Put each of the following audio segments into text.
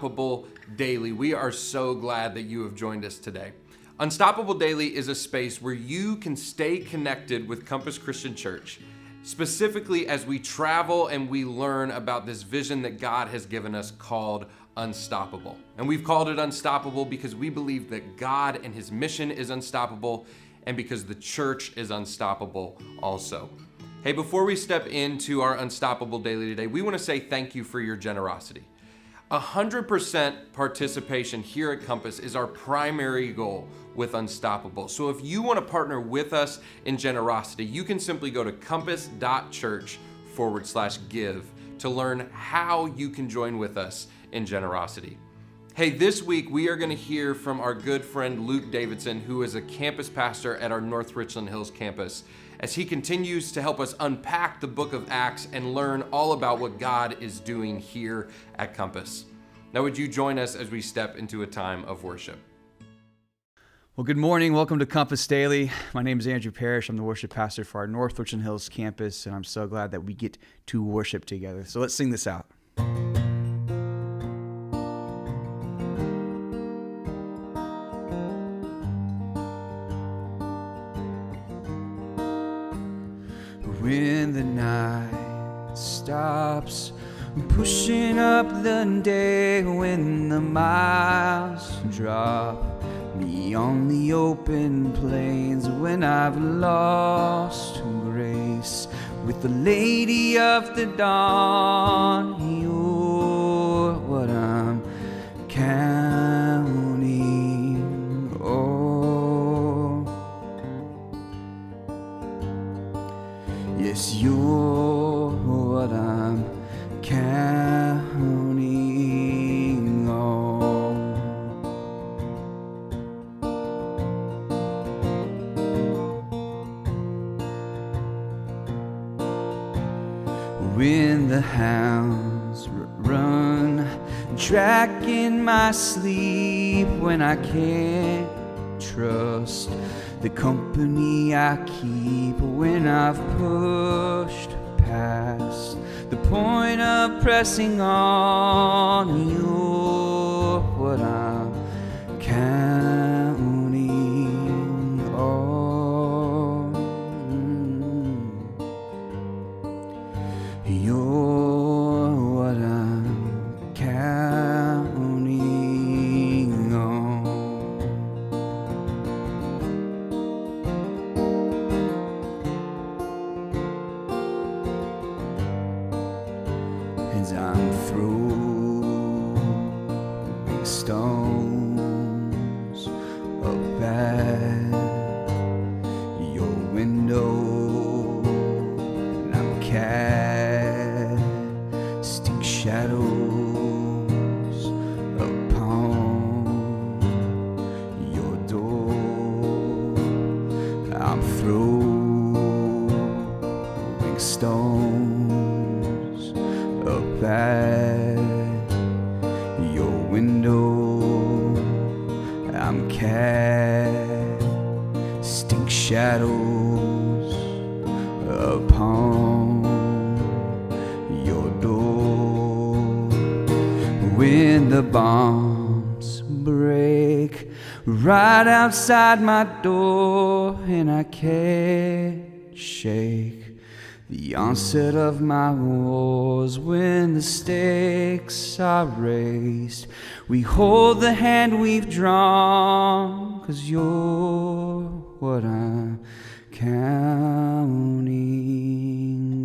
Unstoppable Daily. We are so glad that you have joined us today. Unstoppable Daily is a space where you can stay connected with Compass Christian Church, specifically as we travel and we learn about this vision that God has given us called Unstoppable. And we've called it Unstoppable because we believe that God and His mission is unstoppable, and because the church is unstoppable also. Hey, before we step into our Unstoppable Daily today, we want to say thank you for your generosity. 100% participation here at Compass is our primary goal with Unstoppable. So if you want to partner with us in generosity, you can simply go to compass.church/give to learn how you can join with us in generosity. Hey, this week we are going to hear from our good friend Luke Davidson, who is a campus pastor at our North Richland Hills campus, as he continues to help us unpack the book of Acts and learn all about what God is doing here at Compass. Now, would you join us as we step into a time of worship? Well, good morning. Welcome to Compass Daily. My name is Andrew Parrish. I'm the worship pastor for our North Richland Hills campus, and I'm so glad that we get to worship together. So let's sing this out. When the night stops pushing up the day, when the miles drop me on the open plains, when I've lost grace with the Lady of the Dawn, you're what I'm counting on. Yes, you're what I'm counting on. When the hounds run, track in my sleep, when I can't trust the company I keep, when I've pushed past the point of pressing on, you're what I'm counting on. You're what I'm counting on. As I'm throwing stones up at your window, and I'm casting shadows upon your door. I'm throwing stones up at your window. I'm casting shadows upon your door. When the bombs break right outside my door, and I can't shake the onset of my wars, when the stakes are raised, we hold the hand we've drawn, 'cause you're what I'm counting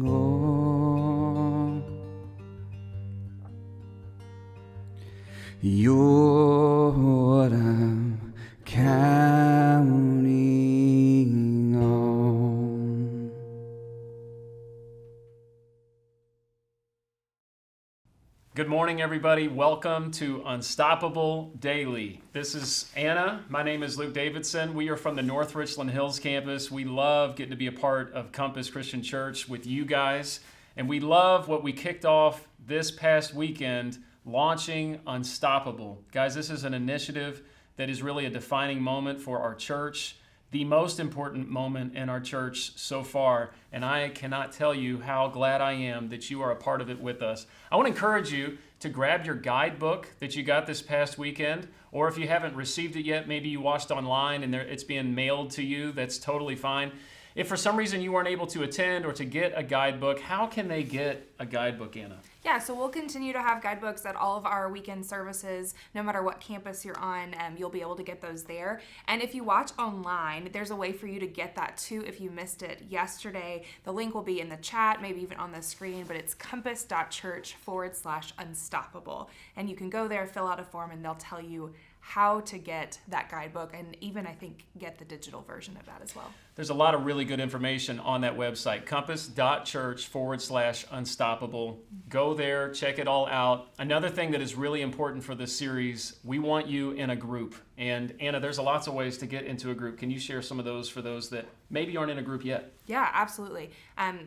on. You're what I'm counting on. Good morning, everybody. Welcome to Unstoppable Daily. This is Anna. My name is Luke Davidson. We are from the North Richland Hills campus. We love getting to be a part of Compass Christian Church with you guys. And we love what we kicked off this past weekend, launching Unstoppable. Guys, this is an initiative that is really a defining moment for our church, the most important moment in our church so far, and I cannot tell you how glad I am that you are a part of it with us. I want to encourage you to grab your guidebook that you got this past weekend, or if you haven't received it yet, maybe you watched online and it's being mailed to you, that's totally fine. If for some reason you weren't able to attend or to get a guidebook, how can they get a guidebook, Anna? Yeah, so we'll continue to have guidebooks at all of our weekend services. No matter what campus you're on, you'll be able to get those there. And if you watch online, there's a way for you to get that too if you missed it yesterday. The link will be in the chat, maybe even on the screen, but it's compass.church/unstoppable. And you can go there, fill out a form, and they'll tell you how to get that guidebook, and even, I think, get the digital version of that as well. There's a lot of really good information on that website, compass.church/unstoppable. Go there, check it all out. Another thing that is really important for this series, we want you in a group. And Anna, there's lots of ways to get into a group. Can you share some of those for those that maybe aren't in a group yet? Yeah, absolutely.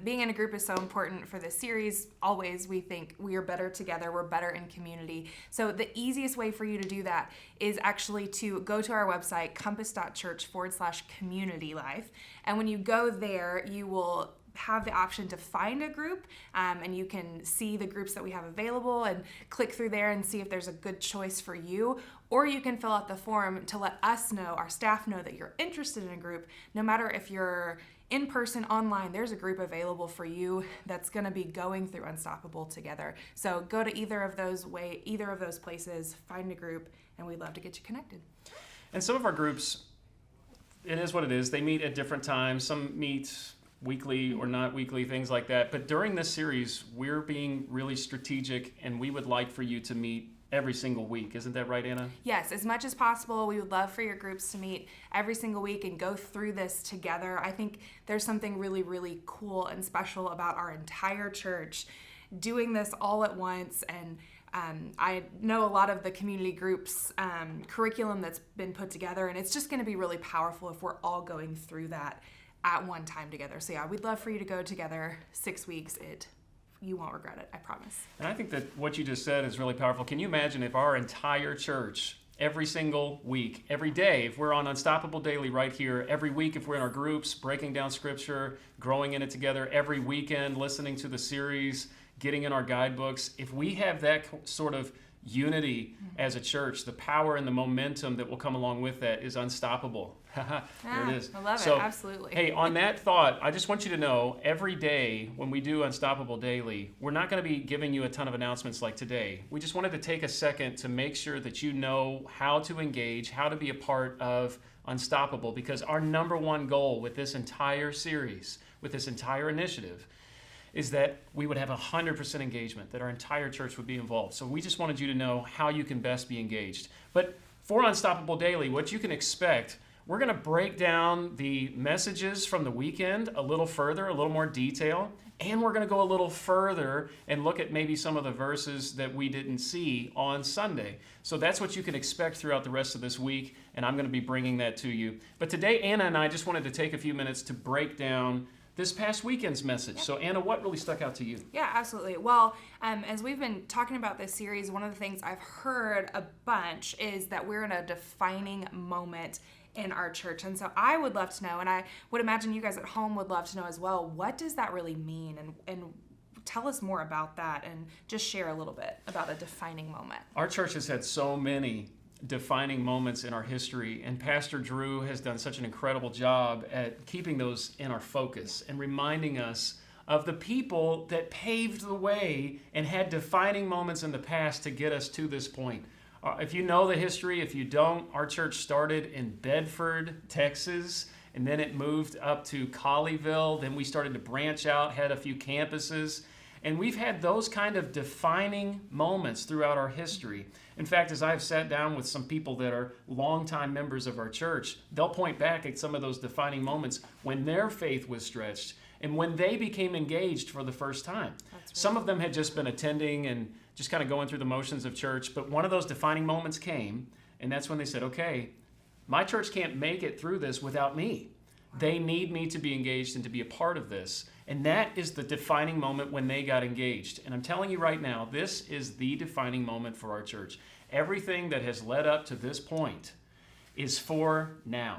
Being in a group is so important for this series. Always, we think we are better together. We're better in community. So the easiest way for you to do that is actually to go to our website, compass.church/community life. And when you go there, you will have the option to find a group, and you can see the groups that we have available and click through there and see if there's a good choice for you. Or you can fill out the form to let us know, our staff know, that you're interested in a group. No matter if you're in person, online, there's a group available for you that's going to be going through Unstoppable together. So go to either of those places, find a group, and we'd love to get you connected. And some of our groups, it is what it is. They meet at different times. Some meet weekly or not weekly, things like that. But during this series, we're being really strategic, and we would like for you to meet every single week. Isn't that right, Anna? Yes, as much as possible. We would love for your groups to meet every single week and go through this together. I think there's something really, really cool and special about our entire church doing this all at once. And I know a lot of the community groups curriculum that's been put together, and it's just going to be really powerful if we're all going through that at one time together. So yeah, we'd love for you to go together 6 weeks. You won't regret it, I promise. And I think that what you just said is really powerful. Can you imagine if our entire church, every single week, every day, if we're on Unstoppable Daily right here, every week if we're in our groups, breaking down Scripture, growing in it together, every weekend, listening to the series, getting in our guidebooks, if we have that sort of unity as a church, the power and the momentum that will come along with that is unstoppable. There it is. I love so, it, absolutely. Hey, on that thought, I just want you to know, every day when we do Unstoppable Daily, we're not going to be giving you a ton of announcements like today. We just wanted to take a second to make sure that you know how to engage, how to be a part of Unstoppable, because our number one goal with this entire series, with this entire initiative, is that we would have 100% engagement, that our entire church would be involved. So we just wanted you to know how you can best be engaged. But for Unstoppable Daily, what you can expect, we're going to break down the messages from the weekend a little further, a little more detail, and we're going to go a little further and look at maybe some of the verses that we didn't see on Sunday. So that's what you can expect throughout the rest of this week, and I'm going to be bringing that to you. But today, Anna and I just wanted to take a few minutes to break down this past weekend's message. So Anna, what really stuck out to you? Yeah, absolutely. Well, as we've been talking about this series, one of the things I've heard a bunch is that we're in a defining moment in our church. And so I would love to know, and I would imagine you guys at home would love to know as well, what does that really mean? And tell us more about that, and just share a little bit about a defining moment. Our church has had so many defining moments in our history, and Pastor Drew has done such an incredible job at keeping those in our focus and reminding us of the people that paved the way and had defining moments in the past to get us to this point. If you know the history, if you don't, our church started in Bedford, Texas, and then it moved up to Colleyville. Then we started to branch out, had a few campuses, and we've had those kind of defining moments throughout our history. In fact, as I've sat down with some people that are longtime members of our church, they'll point back at some of those defining moments when their faith was stretched and when they became engaged for the first time. Some of them had just been attending and just kind of going through the motions of church, but one of those defining moments came, and that's when they said, okay, my church can't make it through this without me. They need me to be engaged and to be a part of this. And that is the defining moment when they got engaged. And I'm telling you right now, this is the defining moment for our church. Everything that has led up to this point is for now.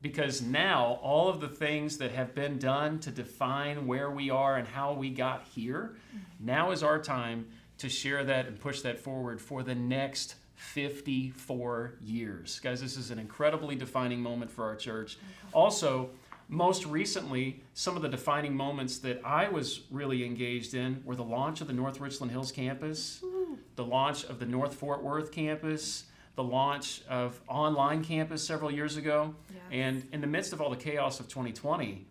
Because now, all of the things that have been done to define where we are and how we got here, now is our time to share that and push that forward for the next 54 years. Guys, this is an incredibly defining moment for our church. Also, most recently, some of the defining moments that I was really engaged in were the launch of the North Richland Hills campus, the launch of the North Fort Worth campus, the launch of online campus several years ago. Yes. And in the midst of all the chaos of 2020,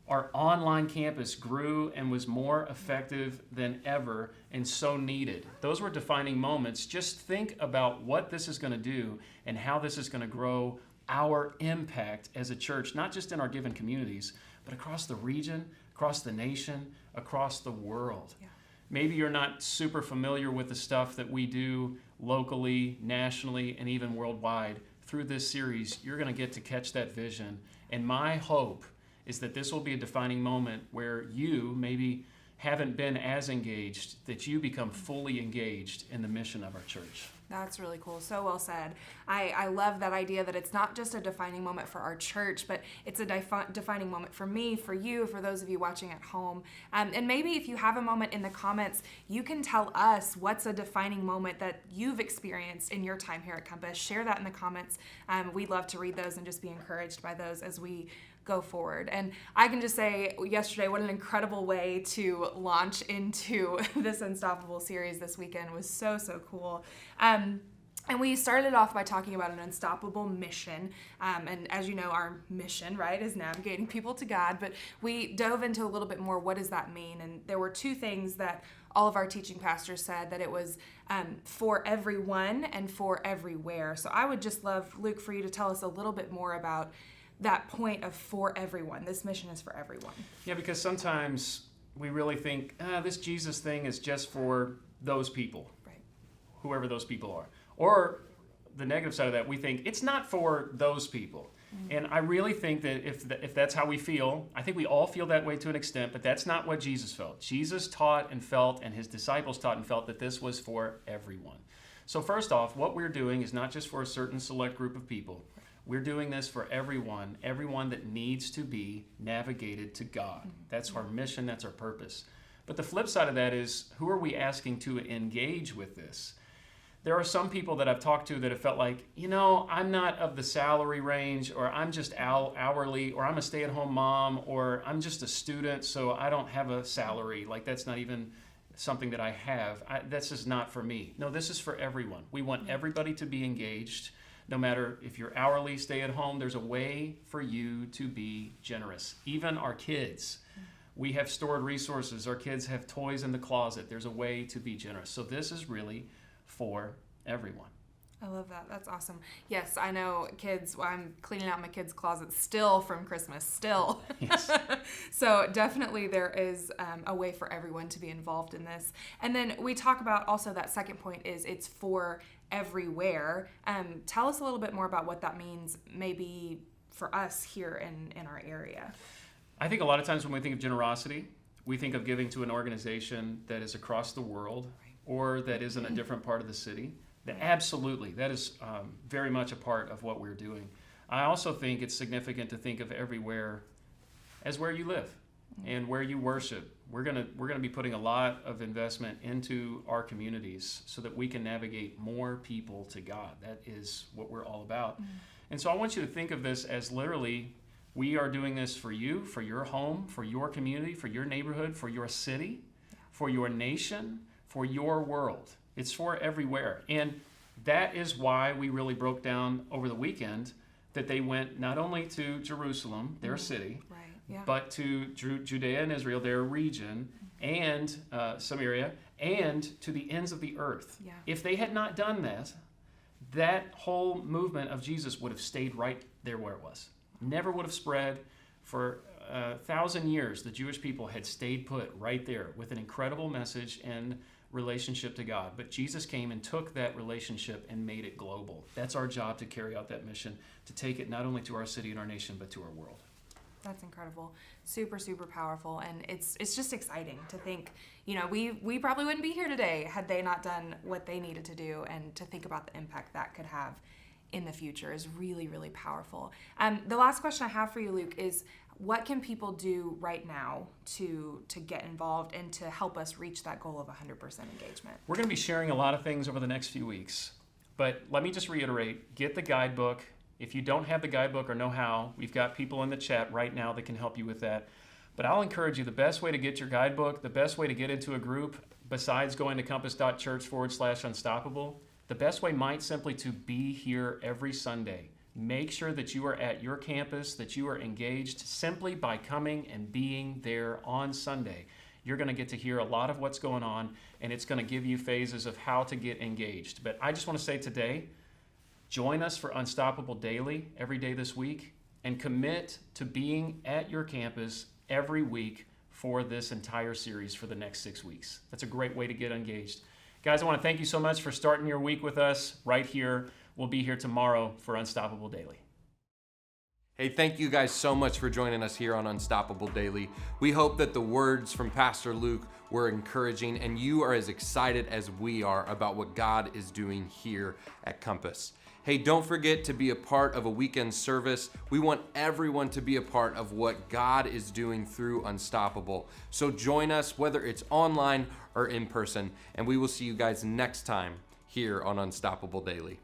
our online campus grew and was more effective than ever and so needed. Those were defining moments. Just think about what this is going to do and how this is going to grow our impact as a church, not just in our given communities, but across the region, across the nation, across the world. Yeah. Maybe you're not super familiar with the stuff that we do locally, nationally, and even worldwide. Through this series, you're going to get to catch that vision. And my hope is that this will be a defining moment where you maybe haven't been as engaged, that you become fully engaged in the mission of our church. That's really cool. So well said. I love that idea that it's not just a defining moment for our church, but it's a defining moment for me, for you, for those of you watching at home. And maybe if you have a moment in the comments, you can tell us what's a defining moment that you've experienced in your time here at Compass. Share that in the comments. We'd love to read those and just be encouraged by those as we go forward. And I can just say yesterday, what an incredible way to launch into this Unstoppable series this weekend. Was so cool. And we started off by talking about an unstoppable mission. And as you know, our mission, right, is navigating people to God. But we dove into a little bit more, what does that mean? And there were two things that all of our teaching pastors said, that it was for everyone and for everywhere. So I would just love, Luke, for you to tell us a little bit more about that point of for everyone. This mission is for everyone. Yeah, because sometimes we really think, this Jesus thing is just for those people, Right. whoever those people are. Or the negative side of that, we think it's not for those people. And I really think that if that's how we feel, I think we all feel that way to an extent, but that's not what Jesus felt. Jesus taught and felt, and his disciples taught and felt, that this was for everyone. So first off, what we're doing is not just for a certain select group of people. We're doing this for everyone that needs to be navigated to God. That's our mission, that's our purpose. But the flip side of that is, who are we asking to engage with this? There are some people that I've talked to that have felt like, I'm not of the salary range, or I'm just hourly, or I'm a stay-at-home mom, or I'm just a student, so I don't have a salary. Like, that's not even something that I have. That's just not for me. No, this is for everyone. We want everybody to be engaged. No matter if you're hourly, stay at home, there's a way for you to be generous. Even our kids, we have stored resources. Our kids have toys in the closet. There's a way to be generous. So this is really for everyone. I love that. That's awesome. Yes, I know kids. I'm cleaning out my kids' closets still from Christmas, still. Yes. So definitely there is a way for everyone to be involved in this. And then we talk about also that second point is it's for everywhere. Tell us a little bit more about what that means, maybe for us here in our area. I think a lot of times when we think of generosity, we think of giving to an organization that is across the world or that is in a different part of the city. Absolutely, that is very much a part of what we're doing. I also think it's significant to think of everywhere as where you live and where you worship. We're gonna be putting a lot of investment into our communities so that we can navigate more people to God. That is what we're all about. And so I want you to think of this as literally, we are doing this for you, for your home, for your community, for your neighborhood, for your city, for your nation, for your world. It's for everywhere. And that is why we really broke down over the weekend that they went not only to Jerusalem, their city, Right. Yeah. but to Judea and Israel, their region, and Samaria, and to the ends of the earth. Yeah. If they had not done that, that whole movement of Jesus would have stayed right there where it was. Never would have spread. For 1,000 years, the Jewish people had stayed put right there with an incredible message and relationship to God. But Jesus came and took that relationship and made it global. That's our job, to carry out that mission, to take it not only to our city and our nation, but to our world. That's incredible. Super powerful. And it's just exciting to think, we probably wouldn't be here today had they not done what they needed to do, and to think about the impact that could have in the future is really powerful. The last question I have for you, Luke, is what can people do right now to get involved and to help us reach that goal of 100% engagement? We're going to be sharing a lot of things over the next few weeks, but let me just reiterate, get the guidebook. If you don't have the guidebook or know how, we've got people in the chat right now that can help you with that. But I'll encourage you, the best way to get your guidebook, the best way to get into a group, besides going to compass.church/unstoppable, the best way might simply to be here every Sunday. Make sure that you are at your campus, that you are engaged simply by coming and being there on Sunday. You're going to get to hear a lot of what's going on, and it's going to give you phases of how to get engaged. But I just want to say today, join us for Unstoppable Daily every day this week, and commit to being at your campus every week for this entire series for the next 6 weeks. That's a great way to get engaged. Guys, I want to thank you so much for starting your week with us right here. We'll be here tomorrow for Unstoppable Daily. Hey, thank you guys so much for joining us here on Unstoppable Daily. We hope that the words from Pastor Luke were encouraging and you are as excited as we are about what God is doing here at Compass. Hey, don't forget to be a part of a weekend service. We want everyone to be a part of what God is doing through Unstoppable. So join us, whether it's online or in person, and we will see you guys next time here on Unstoppable Daily.